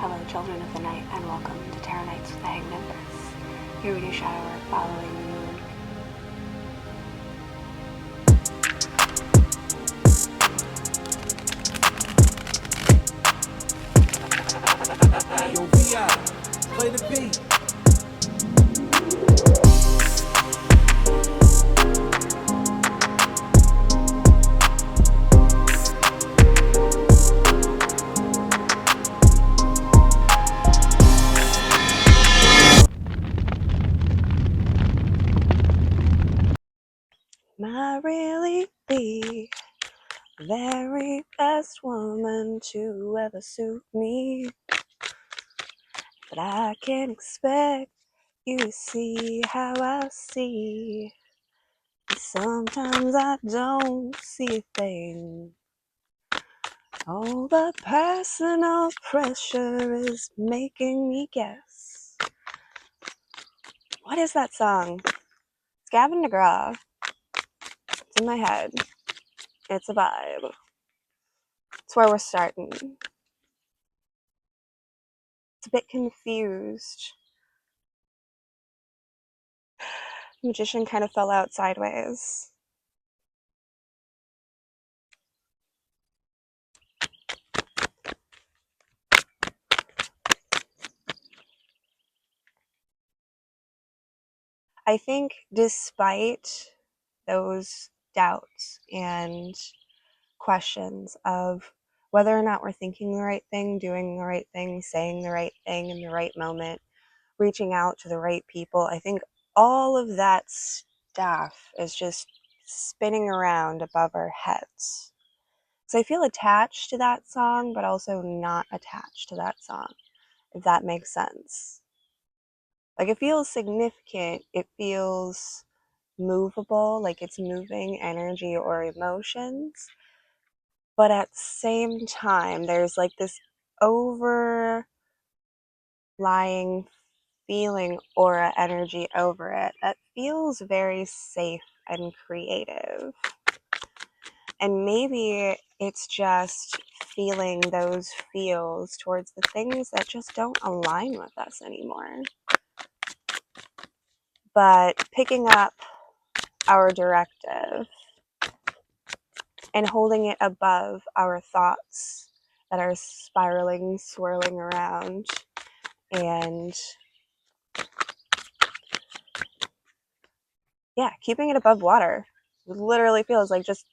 Hello, children of the night, and welcome to Tarot Nights with the Hanged Empress. Here we do shadow work following the moon. Yo, VI, play the beat. Might really be the very best woman to ever suit me, but I can't expect you to see how I see. Sometimes I don't see a thing. All the personal pressure is making me guess. What is that song? It's Gavin DeGraw. It's in my head. It's a vibe. It's where we're starting. It's a bit confused. The magician kind of fell out sideways. I think despite those doubts and questions of whether or not we're thinking the right thing, doing the right thing, saying the right thing in the right moment, reaching out to the right people, I think all of that stuff is just spinning around above our heads. So I feel attached to that song, but also not attached to that song, if that makes sense. Like, it feels significant, it feels movable, like it's moving energy or emotions, but at the same time, there's like this overlying feeling aura energy over it that feels very safe and creative. And maybe it's just feeling those feels towards the things that just don't align with us anymore. But picking up our directive and holding it above our thoughts that are spiraling, swirling around, and keeping it above water. It literally feels like just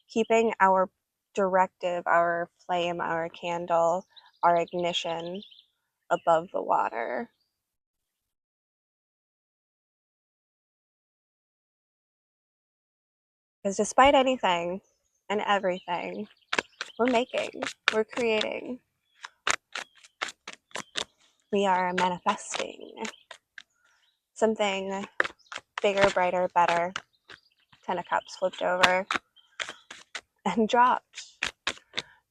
keeping our directive, our flame, our candle, our ignition above the water. Because despite anything and everything, we're making, we're creating, we are manifesting something bigger, brighter, better. 10 of Cups flipped over and dropped,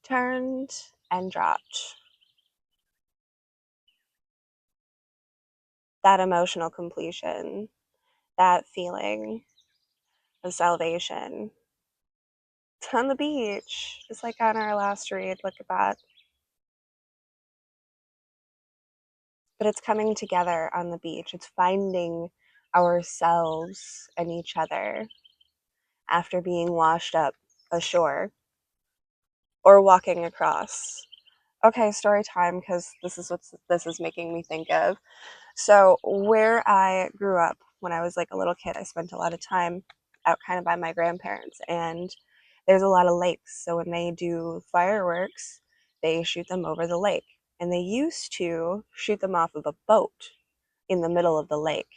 turned and dropped. That emotional completion, that feeling of salvation. It's on the beach, just like on our last read. Look at that. But it's coming together on the beach. It's finding ourselves and each other after being washed up ashore or walking across. Okay, story time, because this is what this is making me think of. So where I grew up when I was like a little kid, I spent a lot of time out kind of by my grandparents, and there's a lot of lakes. So when they do fireworks, they shoot them over the lake. And they used to shoot them off of a boat in the middle of the lake.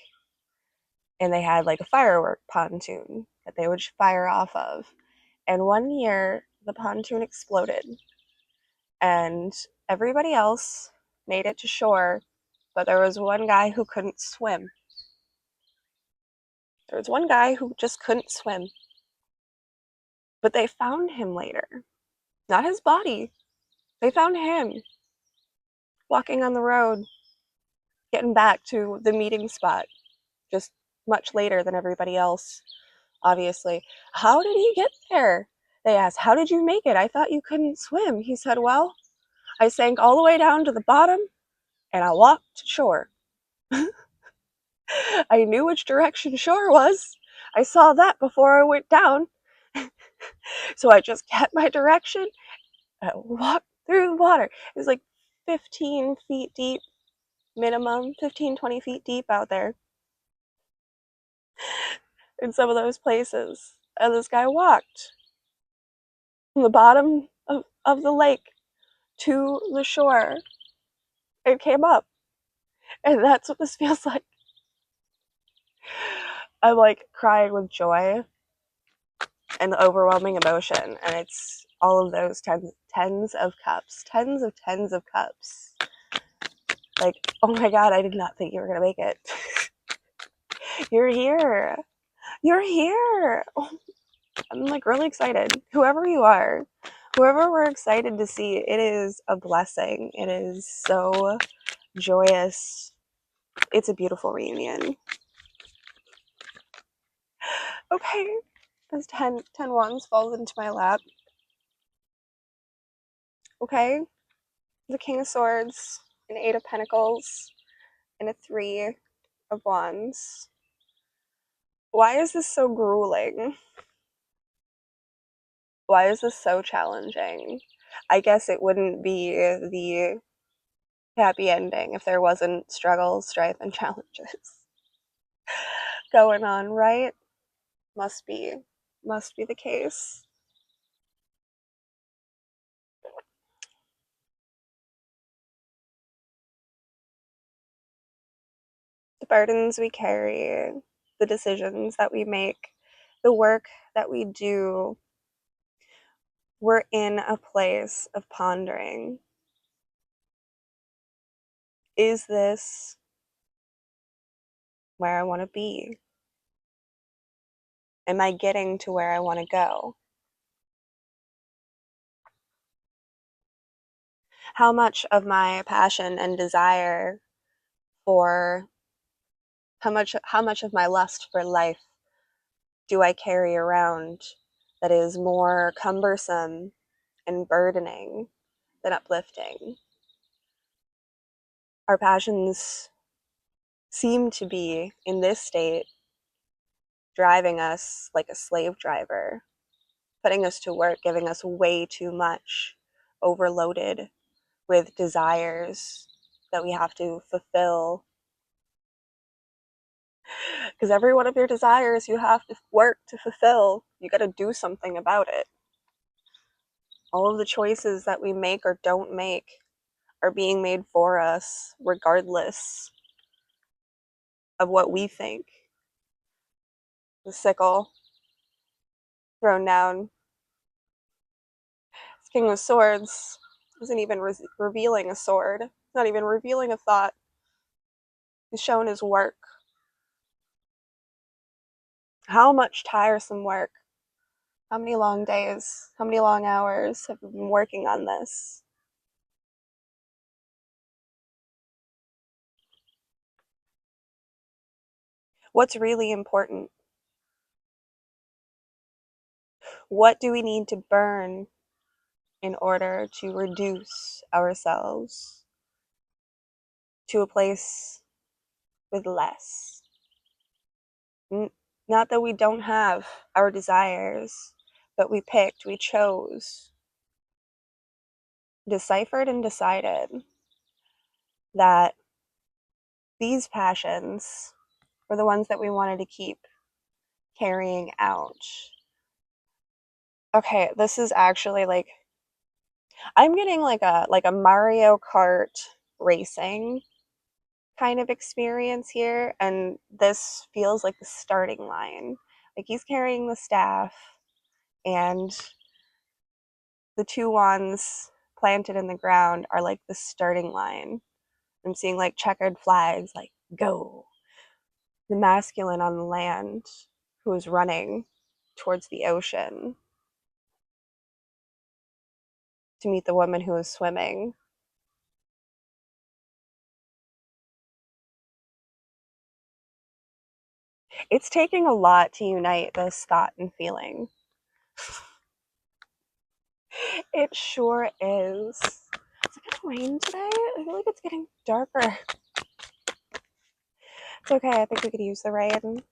And they had like a firework pontoon that they would fire off of. And one year, the pontoon exploded. And everybody else made it to shore, but there was one guy who couldn't swim. There was one guy who just couldn't swim. But they found him later. Not his body. They found him walking on the road, getting back to the meeting spot, just much later than everybody else, obviously. How did he get there? They asked, how did you make it? I thought you couldn't swim. He said, well, I sank all the way down to the bottom, and I walked to shore. I knew which direction shore was. I saw that before I went down. So I just kept my direction and walked through the water. It was like 15 feet deep, minimum 15, 20 feet deep out there in some of those places. And this guy walked from the bottom of the lake to the shore and came up. And that's what this feels like. I'm like crying with joy and overwhelming emotion. And it's all of those tens of cups, tens of cups. Like, oh my God, I did not think you were going to make it. You're here. You're here. Oh, I'm like really excited. Whoever you are, whoever we're excited to see, it is a blessing. It is so joyous. It's a beautiful reunion. Okay. As 10 wands falls into my lap. Okay. The King of Swords, an Eight of Pentacles, and a Three of Wands. Why is this so grueling? Why is this so challenging? I guess it wouldn't be the happy ending if there wasn't struggle, strife, and challenges going on, right? Must be the case. The burdens we carry, the decisions that we make, the work that we do, we're in a place of pondering. Is this where I want to be? Am I getting to where I want to go? How much of my passion and desire for how much of my lust for life do I carry around that is more cumbersome and burdening than uplifting? Our passions seem to be, in this state, driving us like a slave driver, putting us to work, giving us way too much, overloaded with desires that we have to fulfill. Because every one of your desires you have to work to fulfill. You got to do something about it. All of the choices that we make or don't make are being made for us, regardless of what we think. The sickle thrown down. This King of Swords isn't even revealing a sword. It's not even revealing a thought. He's shown his work. How much tiresome work? How many long days? How many long hours have we been working on this? What's really important? What do we need to burn in order to reduce ourselves to a place with less? Not that we don't have our desires, but we picked, we chose, deciphered, and decided that these passions were the ones that we wanted to keep carrying out. Okay, this is actually like I'm getting like a Mario Kart racing kind of experience here, and this feels like the starting line. Like he's carrying the staff, and the two wands planted in the ground are like the starting line. I'm seeing like checkered flags, like go. The masculine on the land who is running towards the ocean to meet the woman who is swimming. It's taking a lot to unite this thought and feeling. It sure is. rain today? I feel like it's getting darker. It's okay, I think we could use the rain.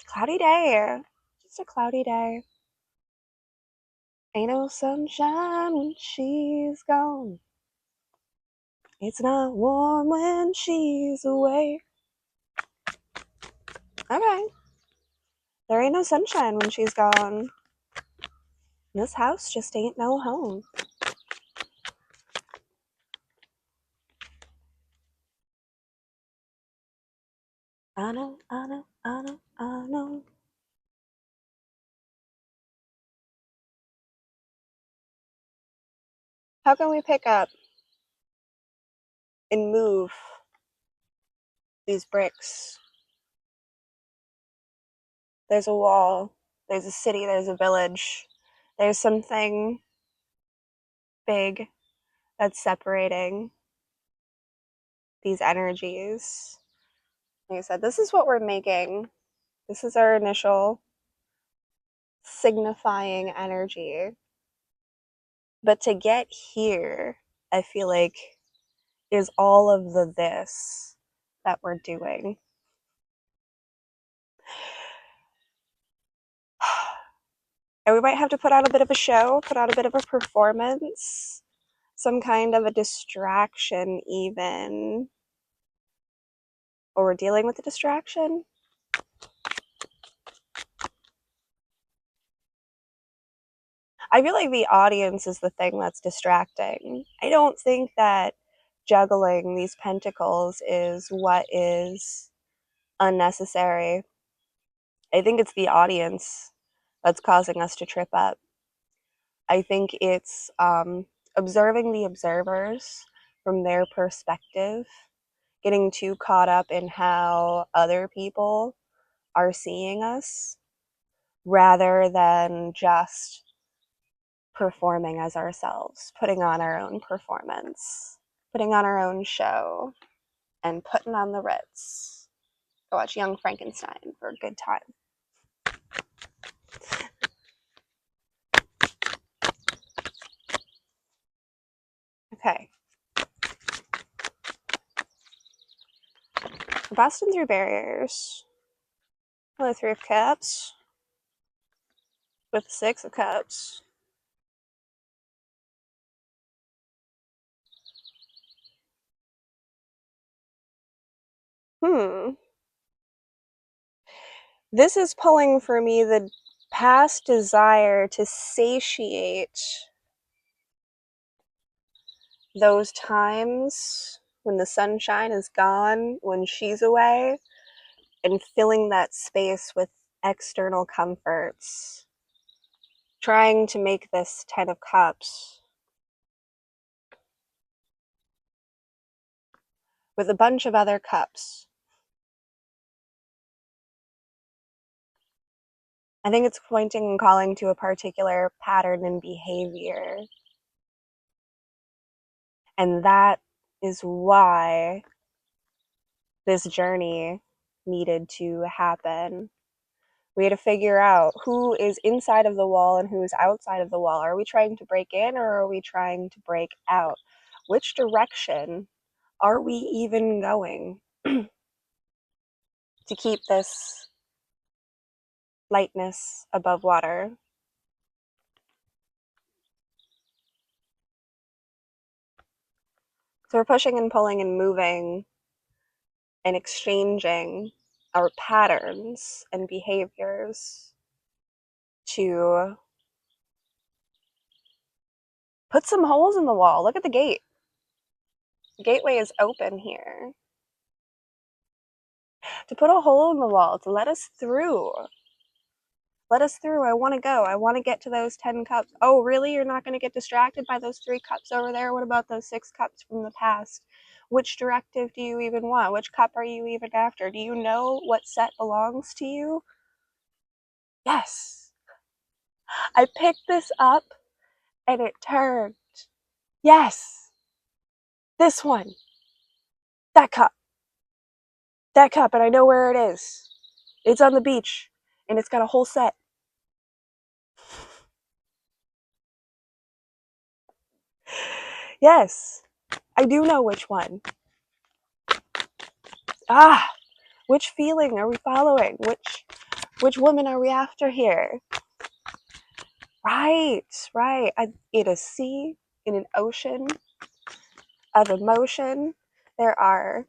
Cloudy day. Just a cloudy day. Ain't no sunshine when she's gone. It's not warm when she's away. Okay. There ain't no sunshine when she's gone. This house just ain't no home. I know, I know, I know, I know. How can we pick up and move these bricks? There's a wall, there's a city, there's a village, there's something big that's separating these energies. Like I said, this is what we're making. This is our initial signifying energy. But to get here, I feel like is all of the this that we're doing. And we might have to put on a bit of a show, put on a bit of a performance, some kind of a distraction, even. Or we're dealing with a distraction. I feel like the audience is the thing that's distracting. I don't think that juggling these pentacles is what is unnecessary. I think it's the audience that's causing us to trip up. I think it's observing the observers from their perspective, getting too caught up in how other people are seeing us rather than just performing as ourselves, putting on our own performance, putting on our own show, and putting on the Ritz. Go watch Young Frankenstein for a good time. Okay. We're busting through barriers. With the Three of Cups. With the Six of Cups. This is pulling for me the past desire to satiate those times when the sunshine is gone, when she's away, and filling that space with external comforts. Trying to make this Ten of Cups with a bunch of other cups. I think it's pointing and calling to a particular pattern in behavior. And that is why this journey needed to happen. We had to figure out who is inside of the wall and who is outside of the wall. Are we trying to break in or are we trying to break out? Which direction are we even going to keep this lightness above water? So we're pushing and pulling and moving and exchanging our patterns and behaviors to put some holes in the wall. Look at the gate. The gateway is open here. To put a hole in the wall, to let us through. Let us through. I want to go. I want to get to those 10 cups. Oh, really? You're not going to get distracted by those 3 cups over there? What about those 6 cups from the past? Which directive do you even want? Which cup are you even after? Do you know what set belongs to you? Yes. I picked this up and it turned. Yes. This one. That cup. That cup, and I know where it is. It's on the beach, and it's got a whole set. Yes, I do know which one. Ah, which feeling are we following? Which woman are we after here? Right, right. In a sea, in an ocean of emotion, there are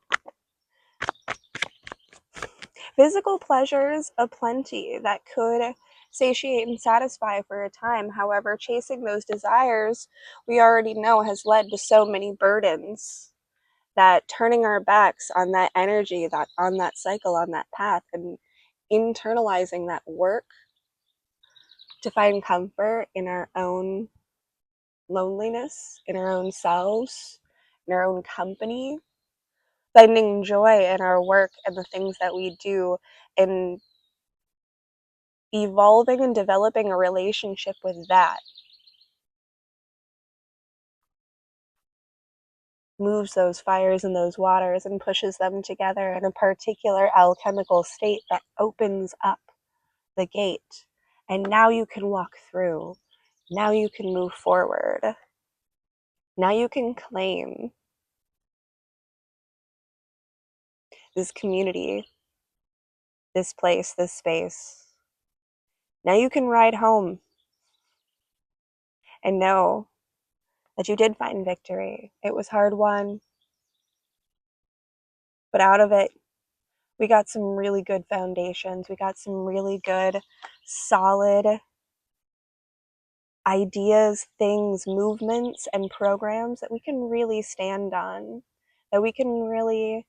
physical pleasures aplenty that could satiate and satisfy for a time. However, chasing those desires, we already know, has led to so many burdens that turning our backs on that energy, that on that cycle, on that path, and internalizing that work to find comfort in our own loneliness, in our own selves, in our own company, finding joy in our work and the things that we do, and evolving and developing a relationship with that moves those fires and those waters and pushes them together in a particular alchemical state that opens up the gate. And now you can walk through. Now you can move forward. Now you can claim this community, this place, this space. Now you can ride home and know that you did find victory. It was hard won, but out of it, we got some really good foundations. We got some really good, solid ideas, things, movements, and programs that we can really stand on, that we can really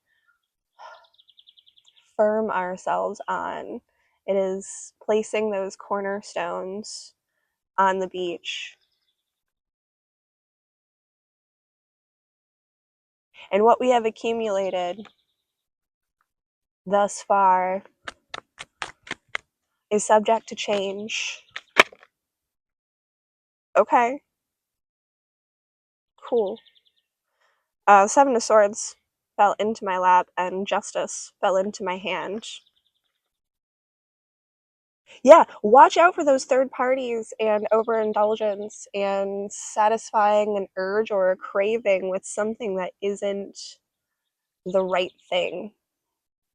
firm ourselves on. It is placing those cornerstones on the beach. And what we have accumulated thus far is subject to change. Okay, cool. Seven of Swords fell into my lap, and Justice fell into my hand. Yeah, watch out for those third parties and overindulgence and satisfying an urge or a craving with something that isn't the right thing,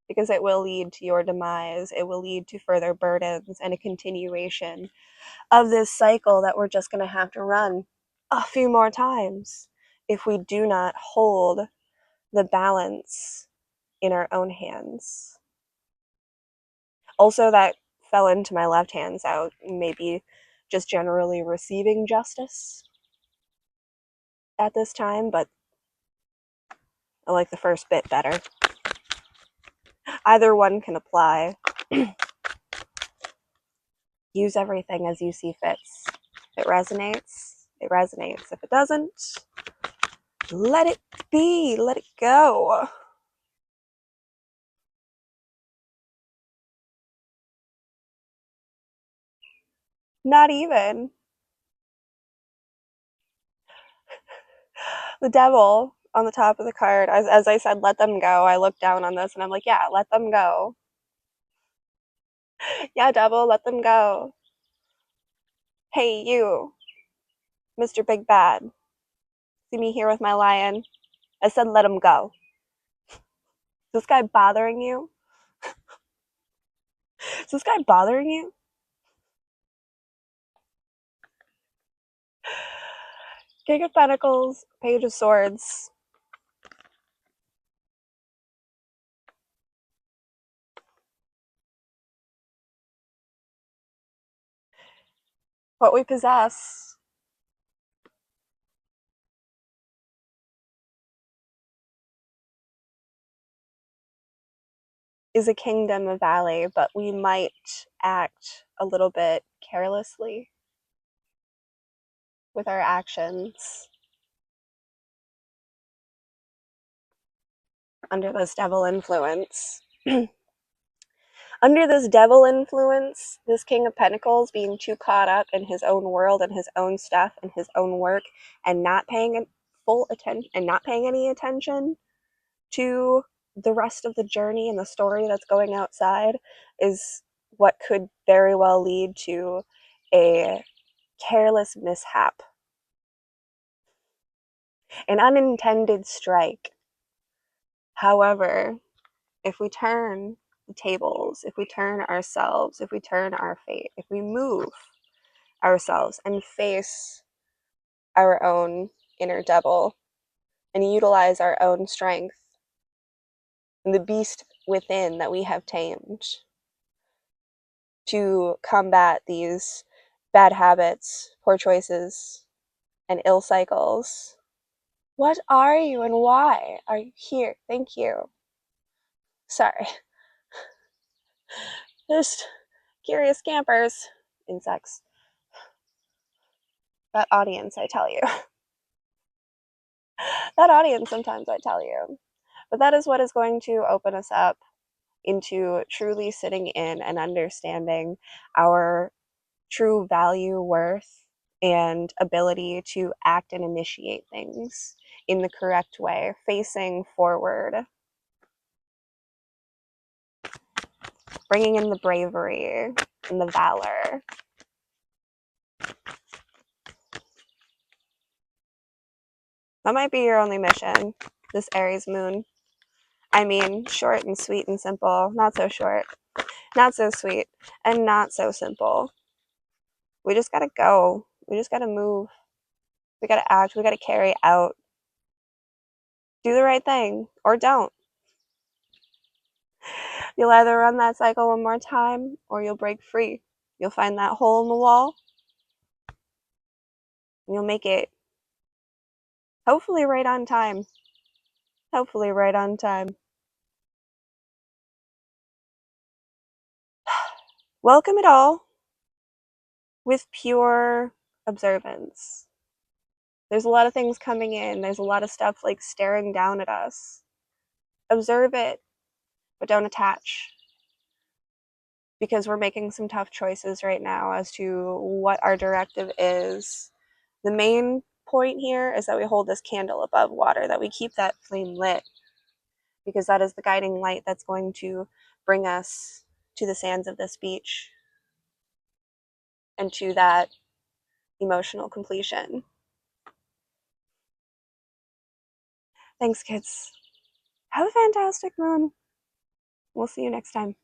because it will lead to your demise. It will lead to further burdens and a continuation of this cycle that we're just going to have to run a few more times if we do not hold the balance in our own hands. Also, that fell into my left hand, so maybe just generally receiving justice at this time, but I like the first bit better. Either one can apply. Use everything as you see fits. If it resonates, it resonates. If it doesn't, let it be, let it go. Not even. The devil on the top of the card, as I said, let them go. I looked down on this and I'm like, yeah, let them go. Yeah, devil, let them go. Hey, you, Mr. Big Bad. See me here with my lion? I said, let him go. Is this guy bothering you? Is this guy bothering you? King of Pentacles, Page of Swords. What we possess is a kingdom, a valley, but we might act a little bit carelessly with our actions under this devil influence. Under this devil influence, this King of Pentacles being too caught up in his own world and his own stuff and his own work, and not paying full attention and not paying any attention to the rest of the journey and the story that's going outside, is what could very well lead to a careless mishap. an unintended strike. However, if we turn the tables, if we turn ourselves, if we turn our fate, if we move ourselves and face our own inner devil and utilize our own strength and the beast within that we have tamed to combat these bad habits, poor choices, and ill cycles. What are you and why are you here? Thank you. Sorry. Just curious campers. Insects. That audience, I tell you. That audience, sometimes I tell you. But that is what is going to open us up into truly sitting in and understanding our true value, worth, and ability to act and initiate things in the correct way, facing forward, bringing in the bravery and the valor. That might be your only mission, this Aries moon. I mean, short and sweet and simple, not so short, not so sweet, and not so simple. We just gotta go. We just gotta move. We gotta act. We gotta carry out. Do the right thing or don't. You'll either run that cycle one more time or you'll break free. You'll find that hole in the wall and you'll make it hopefully right on time. Hopefully right on time. Welcome it all with pure observance. There's a lot of things coming in. There's a lot of stuff like staring down at us. Observe it, but don't attach. Because we're making some tough choices right now as to what our directive is. The main point here is that we hold this candle above water, that we keep that flame lit, because that is the guiding light that's going to bring us to the sands of this beach and to that emotional completion. Thanks, kids. Have a fantastic moon. We'll see you next time.